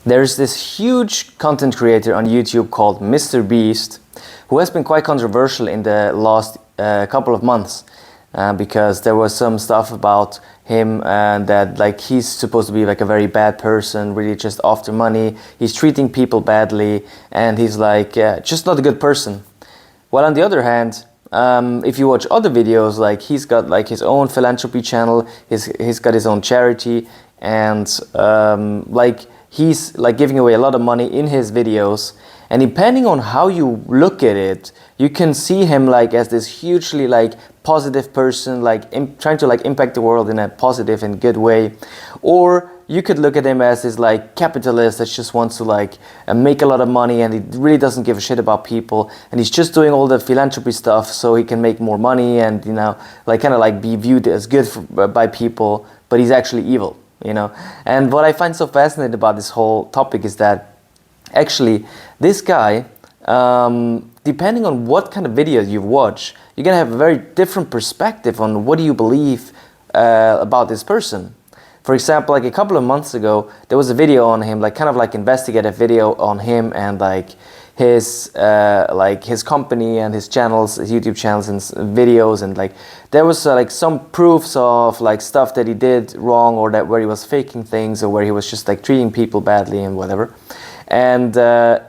There's this huge content creator on YouTube called MrBeast, who has been quite controversial in the last couple of months because there was some stuff about him and that like he's supposed to be like a very bad person, really just after money. He's treating people badly and he's like just not a good person. While on the other hand, if you watch other videos, like he's got like his own philanthropy channel, he's got his own charity, and like he's like giving away a lot of money in his videos. And depending on how you look at it, you can see him like as this hugely like positive person, like trying to like impact the world in a positive and good way. Or you could look at him as this like capitalist that just wants to like make a lot of money, and he really doesn't give a shit about people, and he's just doing all the philanthropy stuff so he can make more money and, you know, like kind of like be viewed as good by people, but he's actually evil, you know. And what I find so fascinating about this whole topic is that actually this guy, depending on what kind of videos you watch, you're gonna have a very different perspective on what do you believe about this person. For example, like a couple of months ago, there was a video on him, like kind of like investigative video on him and like his company and his channels, his YouTube channels and videos, and like there was like some proofs of like stuff that he did wrong, or that where he was faking things, or where he was just like treating people badly and whatever. And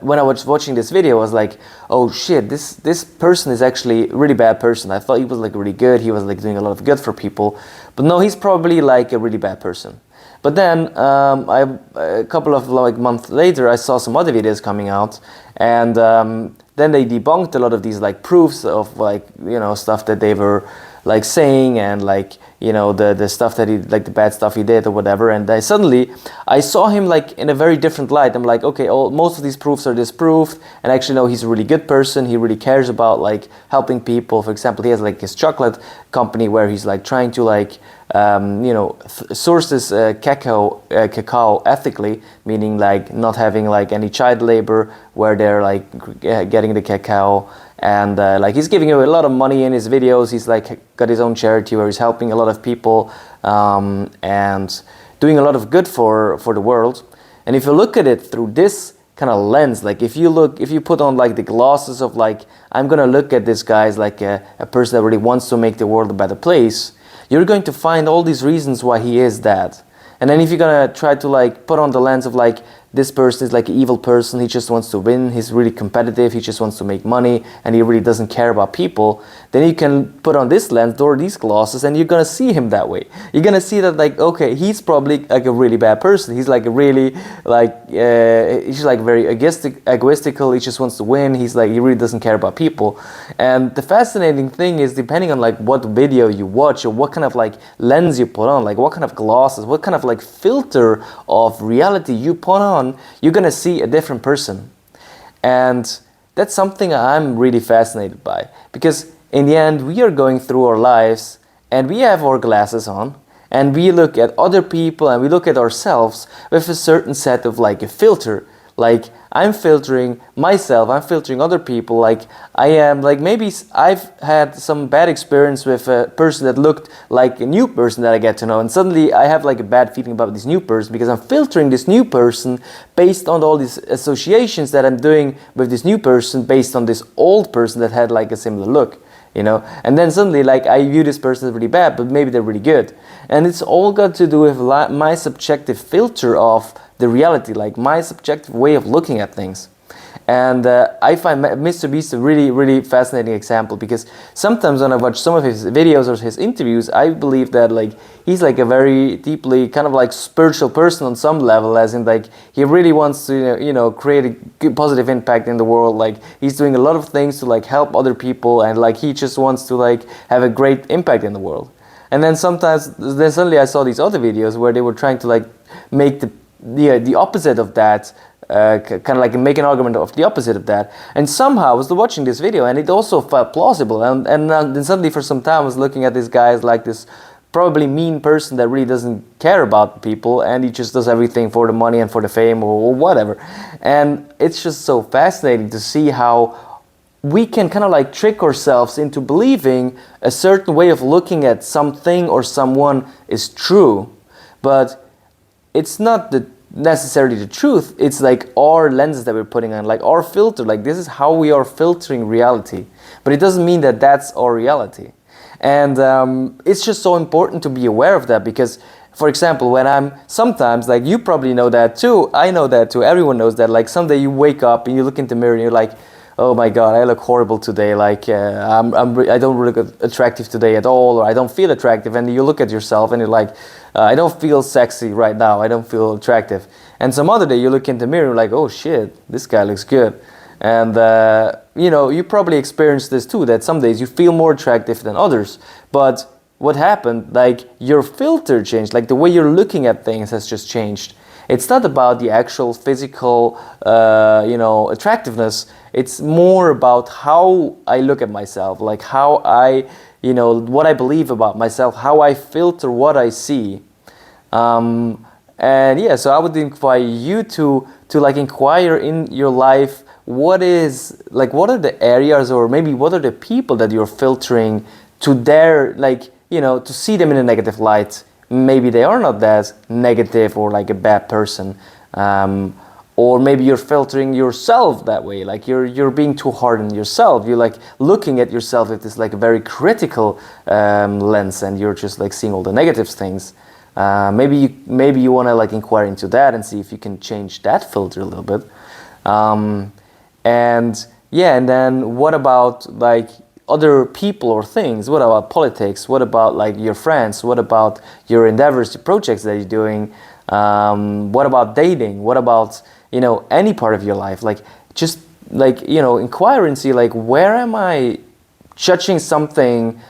when I was watching this video, I was like, oh shit, this person is actually a really bad person. I thought he was like really good, he was like doing a lot of good for people, but no, he's probably like a really bad person. But then a couple of like months later, I saw some other videos coming out, and then they debunked a lot of these like proofs of like, you know, stuff that they were like saying, and like, you know, the stuff that he, like the bad stuff he did or whatever. And I saw him like in a very different light. I'm like, okay, most of these proofs are disproved, and actually no, he's a really good person. He really cares about like helping people. For example, he has like his chocolate company where he's like trying to like you know, source this cacao ethically, meaning like not having like any child labor where they're like getting the cacao. And like he's giving away a lot of money in his videos. He's like got his own charity where he's helping a lot of people and doing a lot of good for the world. And if you look at it through this kind of lens, like if you put on like the glasses of like, I'm gonna look at this guy as like a person that really wants to make the world a better place, you're going to find all these reasons why he is that. And then if you're gonna try to like put on the lens of like, this person is like an evil person, he just wants to win, he's really competitive, he just wants to make money, and he really doesn't care about people, then you can put on this lens or these glasses, and you're gonna see him that way. You're gonna see that like, okay, he's probably like a really bad person. He's like a really like he's like very egoistical. He just wants to win. He's like, he really doesn't care about people. And the fascinating thing is, depending on like what video you watch, or what kind of like lens you put on, like what kind of glasses, what kind of like filter of reality you put on, you're gonna see a different person. And that's something I'm really fascinated by, because in the end we are going through our lives and we have our glasses on, and we look at other people and we look at ourselves with a certain set of like a filter. Like I'm filtering myself, I'm filtering other people. Like I am like, maybe I've had some bad experience with a person that looked like a new person that I get to know, and suddenly I have like a bad feeling about this new person because I'm filtering this new person based on all these associations that I'm doing with this new person based on this old person that had like a similar look, you know. And then suddenly like I view this person as really bad, but maybe they're really good. And it's all got to do with my subjective filter of the reality, like my subjective way of looking at things. And I find MrBeast a really, really fascinating example, because sometimes when I watch some of his videos or his interviews, I believe that like he's like a very deeply kind of like spiritual person on some level, as in like he really wants to, you know, create a good positive impact in the world. Like he's doing a lot of things to like help other people, and like he just wants to like have a great impact in the world. And then then suddenly I saw these other videos where they were trying to like make the opposite of that, kind of like make an argument of the opposite of that. And somehow I was watching this video and it also felt plausible, and then suddenly for some time I was looking at this guy as like this probably mean person that really doesn't care about people, and he just does everything for the money and for the fame or whatever. And it's just so fascinating to see how we can kind of like trick ourselves into believing a certain way of looking at something or someone is true, but it's not the necessarily the truth. It's like our lenses that we're putting on, like our filter, like this is how we are filtering reality. But it doesn't mean that that's our reality. And it's just so important to be aware of that, because for example, when I'm sometimes, like you probably know that too, I know that too, everyone knows that, like someday you wake up and you look in the mirror and you're like, oh my god, I look horrible today, like I don't look attractive today at all, or I don't feel attractive. And you look at yourself and you're like, I don't feel sexy right now, I don't feel attractive. And some other day you look in the mirror and you're like, oh shit, this guy looks good. And you know, you probably experienced this too, that some days you feel more attractive than others. But what happened, like your filter changed, like the way you're looking at things has just changed. It's not about the actual physical, you know, attractiveness. It's more about how I look at myself, like how I, you know, what I believe about myself, how I filter what I see. And yeah, so I would invite you to like inquire in your life, what is, like, what are the areas, or maybe what are the people that you're filtering to their, like, you know, to see them in a negative light. Maybe they are not that negative or like a bad person, or maybe you're filtering yourself that way, like you're being too hard on yourself. You're like looking at yourself with this like a very critical lens, and you're just like seeing all the negative things. Maybe you want to like inquire into that and see if you can change that filter a little bit. And yeah, and then what about like other people or things? What about politics? What about like your friends? What about your endeavors, your projects that you're doing? What about dating? What about, you know, any part of your life? Like, just like, you know, inquire and see like, where am I judging something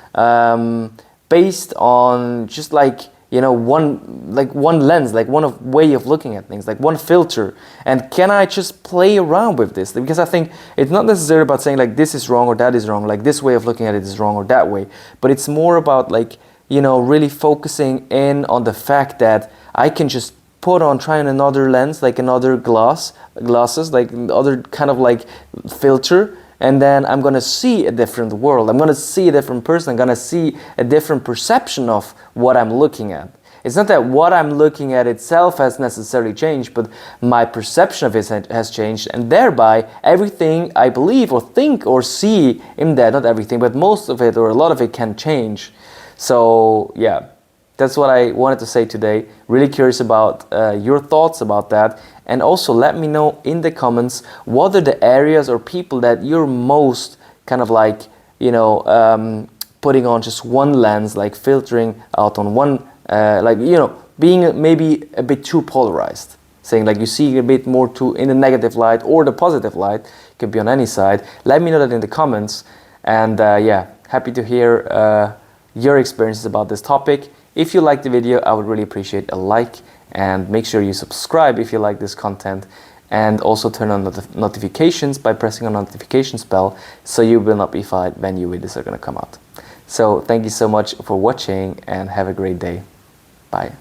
based on just like, you know, one lens, like one way of looking at things, like one filter. And can I just play around with this? Because I think it's not necessarily about saying like this is wrong or that is wrong, like this way of looking at it is wrong or that way, but it's more about like, you know, really focusing in on the fact that I can just put on, try on another lens, like another glasses, like other kind of like filter, and then I'm going to see a different world. I'm going to see a different person. I'm going to see a different perception of what I'm looking at. It's not that what I'm looking at itself has necessarily changed, but my perception of it has changed, and thereby everything I believe or think or see in that, not everything, but most of it or a lot of it can change. So yeah, that's what I wanted to say today. Really curious about your thoughts about that. And also let me know in the comments, what are the areas or people that you're most kind of like, you know, putting on just one lens, like filtering out on one, like, you know, being maybe a bit too polarized. Saying like you see a bit more too in the negative light or the positive light, could be on any side. Let me know that in the comments. And yeah, happy to hear your experiences about this topic. If you liked the video, I would really appreciate a like, and make sure you subscribe if you like this content, and also turn on the notifications by pressing on notifications bell, so you will not be notified when new videos are going to come out. So thank you so much for watching, and have a great day. Bye.